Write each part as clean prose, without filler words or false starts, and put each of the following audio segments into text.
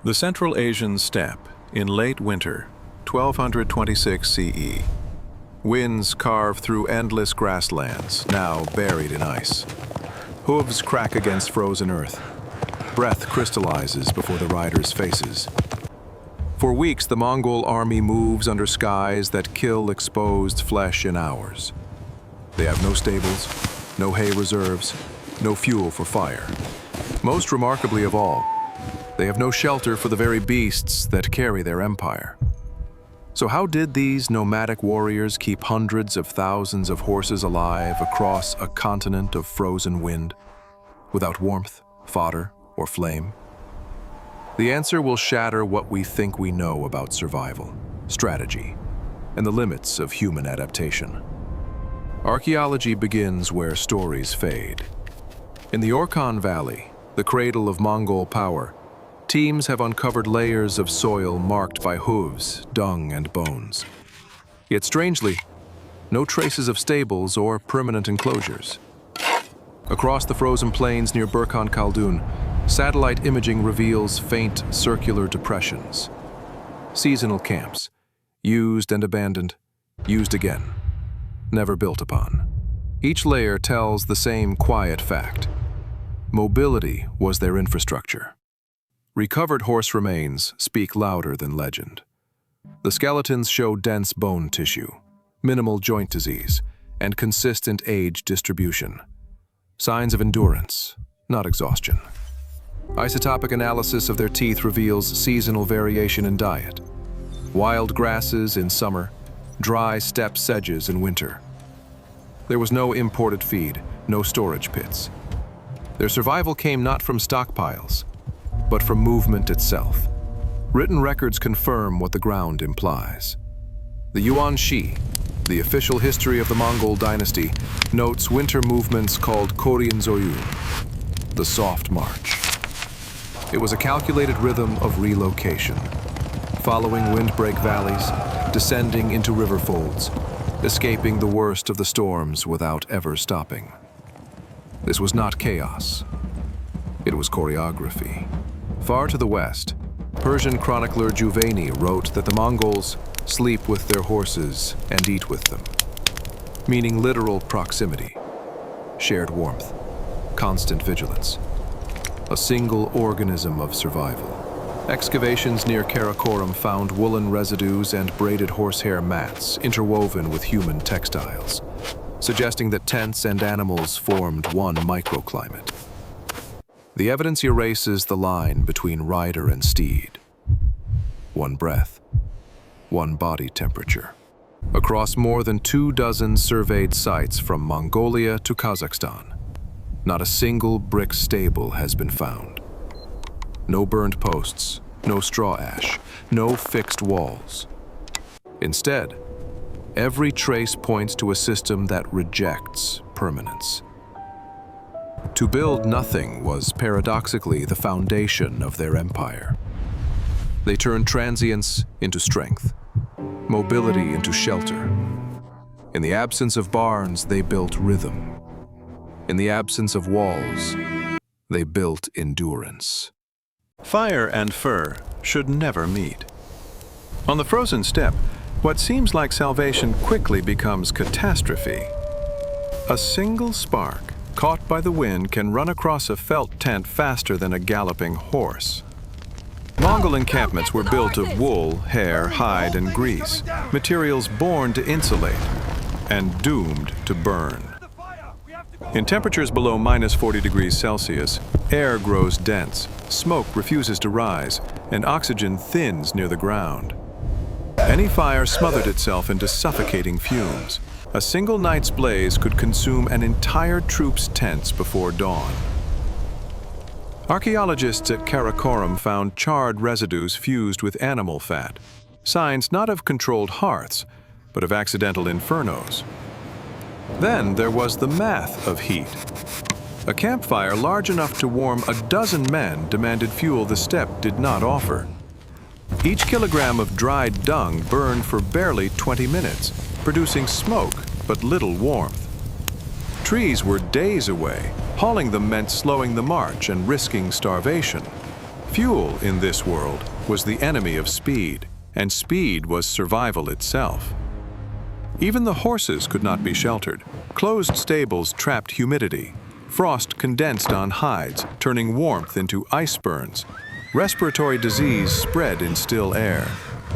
The Central Asian steppe in late winter, 1226 CE. Winds carve through endless grasslands, now buried in ice. Hooves crack against frozen earth. Breath crystallizes before the riders' faces. For weeks, the Mongol army moves under skies that kill exposed flesh in hours. They have no stables, no hay reserves, no fuel for fire. Most remarkably of all, they have no shelter for the very beasts that carry their empire. So how did these nomadic warriors keep hundreds of thousands of horses alive across a continent of frozen wind, without warmth, fodder, or flame? The answer will shatter what we think we know about survival, strategy, and the limits of human adaptation. Archaeology begins where stories fade. In the Orkhon Valley, the cradle of Mongol power, teams have uncovered layers of soil marked by hooves, dung, and bones. Yet strangely, no traces of stables or permanent enclosures. Across the frozen plains near Burkhan Khaldun, satellite imaging reveals faint circular depressions. Seasonal camps, used and abandoned, used again, never built upon. Each layer tells the same quiet fact. Mobility was their infrastructure. Recovered horse remains speak louder than legend. The skeletons show dense bone tissue, minimal joint disease, and consistent age distribution. Signs of endurance, not exhaustion. Isotopic analysis of their teeth reveals seasonal variation in diet. Wild grasses in summer, dry steppe sedges in winter. There was no imported feed, no storage pits. Their survival came not from stockpiles, but from movement itself. Written records confirm what the ground implies. The Yuan, the official history of the Mongol dynasty, notes winter movements called Koryan Zoyu, the soft march. It was a calculated rhythm of relocation, following windbreak valleys, descending into river folds, escaping the worst of the storms without ever stopping. This was not chaos. It was choreography. Far to the west, Persian chronicler Juvayni wrote that the Mongols sleep with their horses and eat with them, meaning literal proximity, shared warmth, constant vigilance. A single organism of survival. Excavations near Karakoram found woolen residues and braided horsehair mats interwoven with human textiles, suggesting that tents and animals formed one microclimate. The evidence erases the line between rider and steed. One breath, one body temperature. Across more than 24 surveyed sites from Mongolia to Kazakhstan, not a single brick stable has been found. No burned posts, no straw ash, no fixed walls. Instead, every trace points to a system that rejects permanence. To build nothing was paradoxically the foundation of their empire. They turned transience into strength, mobility into shelter. In the absence of barns, they built rhythm. In the absence of walls, they built endurance. Fire and fur should never meet. On the frozen steppe, what seems like salvation quickly becomes catastrophe. A single spark, caught by the wind, can run across a felt tent faster than a galloping horse. Mongol encampments were built of wool, hair, hide, and grease, materials born to insulate and doomed to burn. In temperatures below -40 degrees Celsius, air grows dense, smoke refuses to rise, and oxygen thins near the ground. Any fire smothered itself into suffocating fumes. A single night's blaze could consume an entire troop's tents before dawn. Archaeologists at Karakoram found charred residues fused with animal fat, signs not of controlled hearths, but of accidental infernos. Then there was the math of heat. A campfire large enough to warm 12 men demanded fuel the steppe did not offer. Each kilogram of dried dung burned for barely 20 minutes, producing smoke but little warmth. Trees were days away. Hauling them meant slowing the march and risking starvation. Fuel in this world was the enemy of speed, and speed was survival itself. Even the horses could not be sheltered. Closed stables trapped humidity. Frost condensed on hides, turning warmth into ice burns. Respiratory disease spread in still air.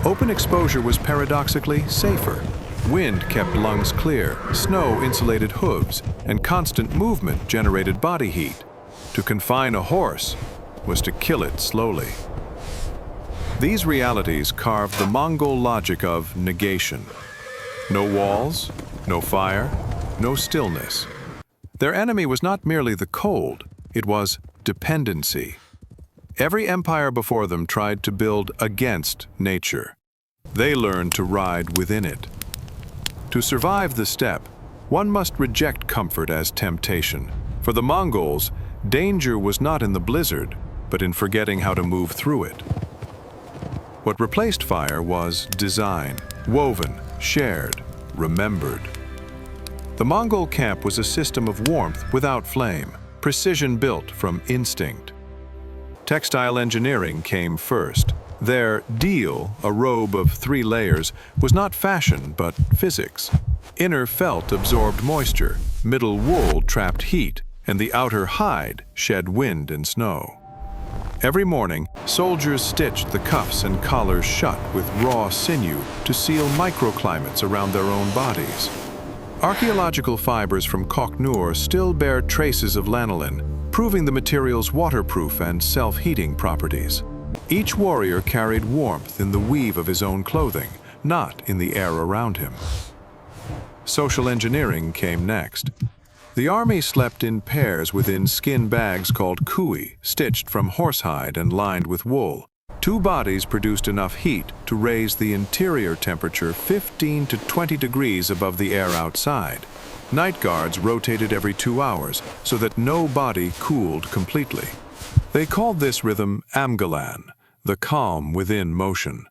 Open exposure was paradoxically safer. Wind kept lungs clear, snow insulated hooves, and constant movement generated body heat. To confine a horse was to kill it slowly. These realities carved the Mongol logic of negation. No walls, no fire, no stillness. Their enemy was not merely the cold, it was dependency. Every empire before them tried to build against nature. They learned to ride within it. To survive the steppe, one must reject comfort as temptation. For the Mongols, danger was not in the blizzard, but in forgetting how to move through it. What replaced fire was design, woven, shared, remembered. The Mongol camp was a system of warmth without flame, precision built from instinct. Textile engineering came first. Their deal, a robe of 3 layers, was not fashion but physics. Inner felt absorbed moisture, middle wool trapped heat, and the outer hide shed wind and snow. Every morning, soldiers stitched the cuffs and collars shut with raw sinew to seal microclimates around their own bodies. Archaeological fibers from Canoe still bear traces of lanolin, proving the material's waterproof and self-heating properties. Each warrior carried warmth in the weave of his own clothing, not in the air around him. Social engineering came next. The army slept in pairs within skin bags called kui, stitched from horsehide and lined with wool. 2 bodies produced enough heat to raise the interior temperature 15 to 20 degrees above the air outside. Night guards rotated every 2 hours so that no body cooled completely. They called this rhythm amgalan, the calm within motion.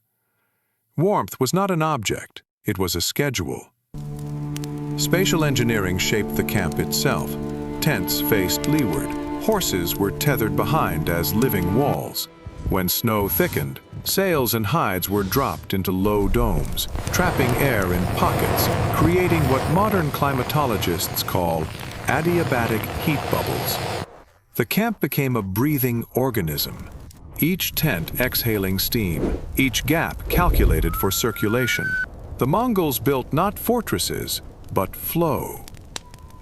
Warmth was not an object, it was a schedule. Spatial engineering shaped the camp itself. Tents faced leeward. Horses were tethered behind as living walls. When snow thickened, sails and hides were dropped into low domes, trapping air in pockets, creating what modern climatologists call adiabatic heat bubbles. The camp became a breathing organism, each tent exhaling steam, each gap calculated for circulation. The Mongols built not fortresses, but flow.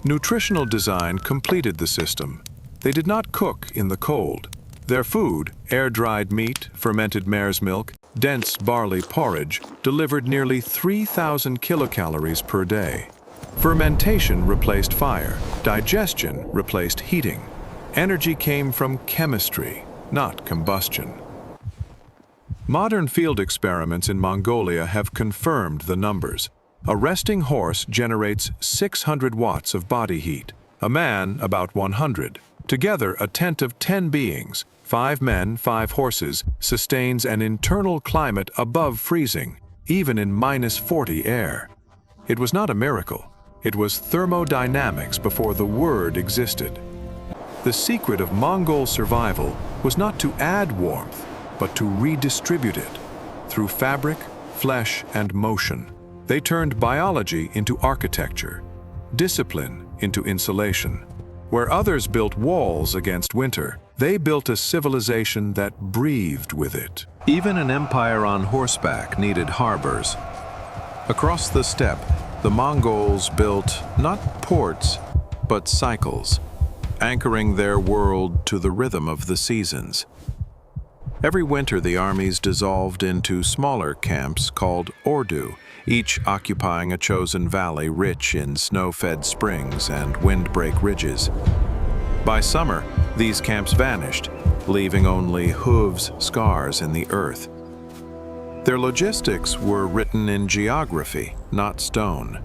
Nutritional design completed the system. They did not cook in the cold. Their food, air-dried meat, fermented mare's milk, dense barley porridge, delivered nearly 3,000 kilocalories per day. Fermentation replaced fire. Digestion replaced heating. Energy came from chemistry, not combustion. Modern field experiments in Mongolia have confirmed the numbers. A resting horse generates 600 watts of body heat. A man, about 100. Together, a tent of 10 beings, 5 men, 5 horses, sustains an internal climate above freezing, even in -40 air. It was not a miracle. It was thermodynamics before the word existed. The secret of Mongol survival was not to add warmth, but to redistribute it. Through fabric, flesh, and motion, they turned biology into architecture, discipline into insulation. Where others built walls against winter, they built a civilization that breathed with it. Even an empire on horseback needed harbors. Across the steppe, the Mongols built not ports, but cycles, anchoring their world to the rhythm of the seasons. Every winter, the armies dissolved into smaller camps called Ordu, each occupying a chosen valley rich in snow-fed springs and windbreak ridges. By summer, these camps vanished, leaving only hooves, scars in the earth. Their logistics were written in geography, not stone.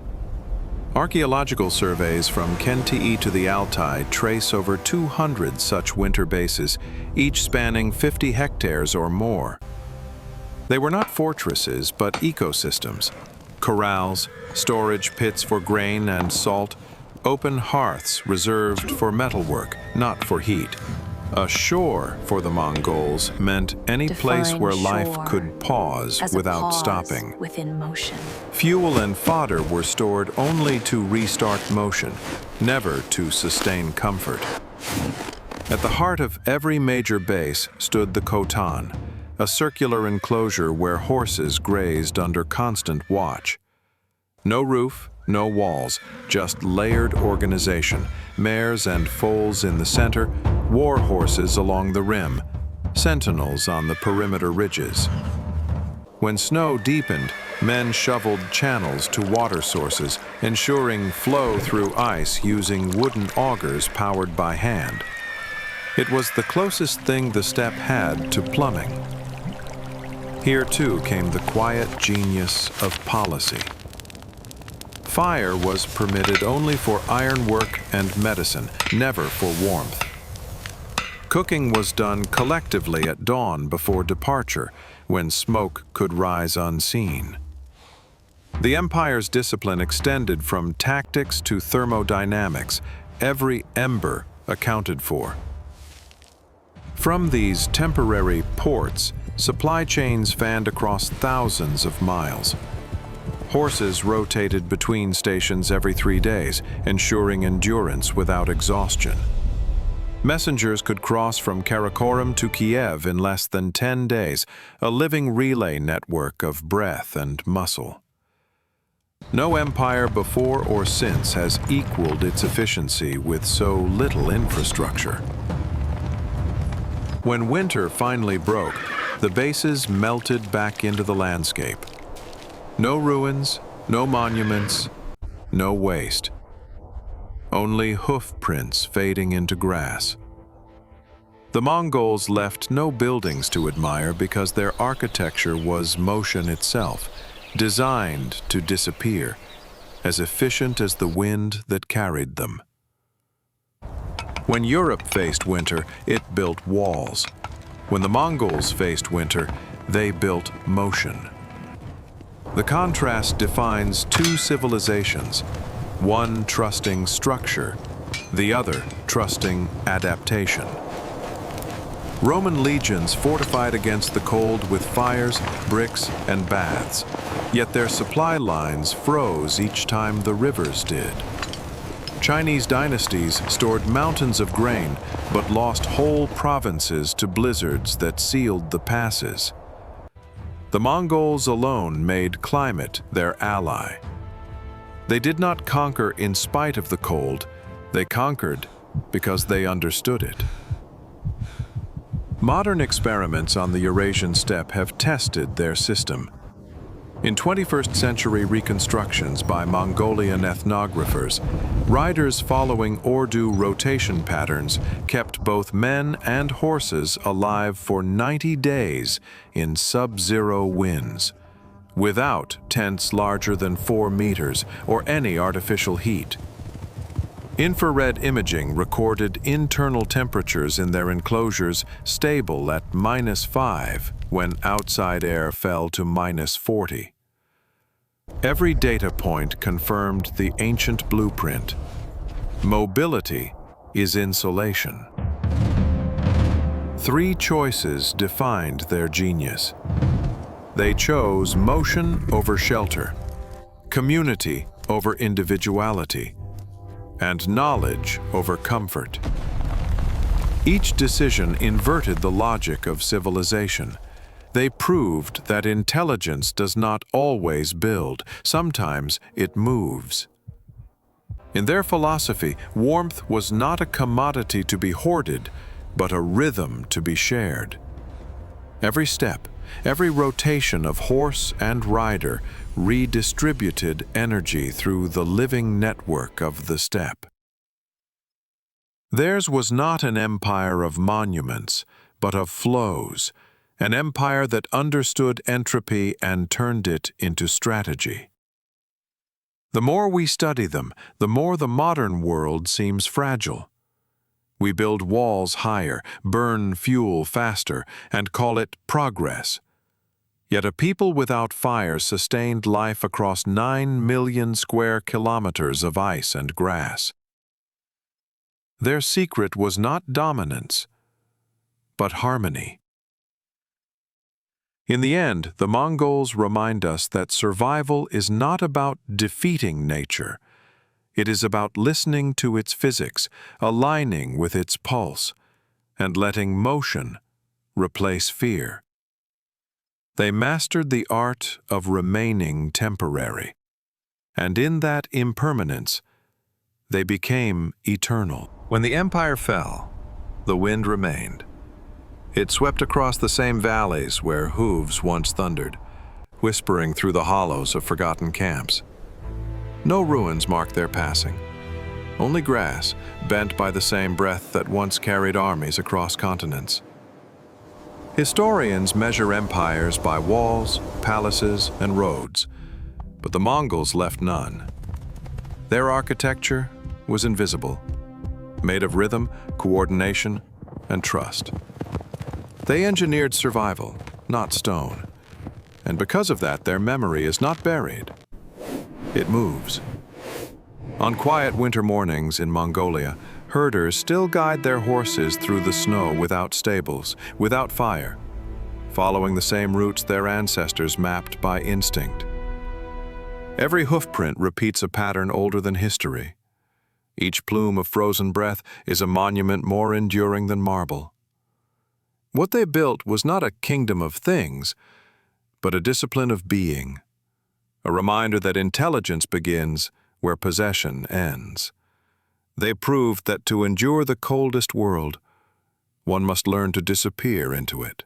Archaeological surveys from Kenti'i to the Altai trace over 200 such winter bases, each spanning 50 hectares or more. They were not fortresses, but ecosystems. Corrals, storage pits for grain and salt, open hearths reserved for metalwork, not for heat. A shore for the Mongols meant any place Define where life shore could pause as a without pause stopping. within motion. Fuel and fodder were stored only to restart motion, never to sustain comfort. At the heart of every major base stood the Khotan, a circular enclosure where horses grazed under constant watch. No roof, no walls, just layered organization, mares and foals in the center, war horses along the rim, sentinels on the perimeter ridges. When snow deepened, men shoveled channels to water sources, ensuring flow through ice using wooden augers powered by hand. It was the closest thing the steppe had to plumbing. Here too came the quiet genius of policy. Fire was permitted only for ironwork and medicine, never for warmth. Cooking was done collectively at dawn before departure, when smoke could rise unseen. The empire's discipline extended from tactics to thermodynamics, every ember accounted for. From these temporary ports, supply chains fanned across thousands of miles. Horses rotated between stations every 3 days, ensuring endurance without exhaustion. Messengers could cross from Karakorum to Kiev in less than 10 days, a living relay network of breath and muscle. No empire before or since has equaled its efficiency with so little infrastructure. When winter finally broke, the bases melted back into the landscape. No ruins, no monuments, no waste. Only hoof prints fading into grass. The Mongols left no buildings to admire because their architecture was motion itself, designed to disappear, as efficient as the wind that carried them. When Europe faced winter, it built walls. When the Mongols faced winter, they built motion. The contrast defines two civilizations, one trusting structure, the other trusting adaptation. Roman legions fortified against the cold with fires, bricks, and baths, yet their supply lines froze each time the rivers did. Chinese dynasties stored mountains of grain, but lost whole provinces to blizzards that sealed the passes. The Mongols alone made climate their ally. They did not conquer in spite of the cold, they conquered because they understood it. Modern experiments on the Eurasian steppe have tested their system. In 21st century reconstructions by Mongolian ethnographers, riders following Ordu rotation patterns kept both men and horses alive for 90 days in sub-zero winds, without tents larger than 4 meters or any artificial heat. Infrared imaging recorded internal temperatures in their enclosures stable at -5 when outside air fell to -40. Every data point confirmed the ancient blueprint. Mobility is insulation. 3 choices defined their genius. They chose motion over shelter, community over individuality, and knowledge over comfort. Each decision inverted the logic of civilization. They proved that intelligence does not always build, sometimes it moves. In their philosophy, warmth was not a commodity to be hoarded, but a rhythm to be shared. Every step, every rotation of horse and rider redistributed energy through the living network of the steppe. Theirs was not an empire of monuments, but of flows, an empire that understood entropy and turned it into strategy. The more we study them, the more the modern world seems fragile. We build walls higher, burn fuel faster, and call it progress. Yet a people without fire sustained life across 9 million square kilometers of ice and grass. Their secret was not dominance, but harmony. In the end, the Mongols remind us that survival is not about defeating nature. It is about listening to its physics, aligning with its pulse, and letting motion replace fear. They mastered the art of remaining temporary, and in that impermanence, they became eternal. When the empire fell, the wind remained. It swept across the same valleys where hooves once thundered, whispering through the hollows of forgotten camps. No ruins marked their passing, only grass bent by the same breath that once carried armies across continents. Historians measure empires by walls, palaces, and roads, but the Mongols left none. Their architecture was invisible, made of rhythm, coordination, and trust. They engineered survival, not stone, and because of that, their memory is not buried. It moves. On quiet winter mornings in Mongolia, herders still guide their horses through the snow without stables, without fire, following the same routes their ancestors mapped by instinct. Every hoofprint repeats a pattern older than history. Each plume of frozen breath is a monument more enduring than marble. What they built was not a kingdom of things, but a discipline of being, a reminder that intelligence begins where possession ends. They proved that to endure the coldest world, one must learn to disappear into it.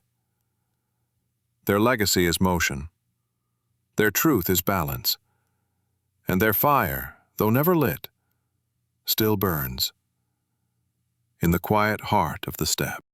Their legacy is motion. Their truth is balance. And their fire, though never lit, still burns in the quiet heart of the steppe.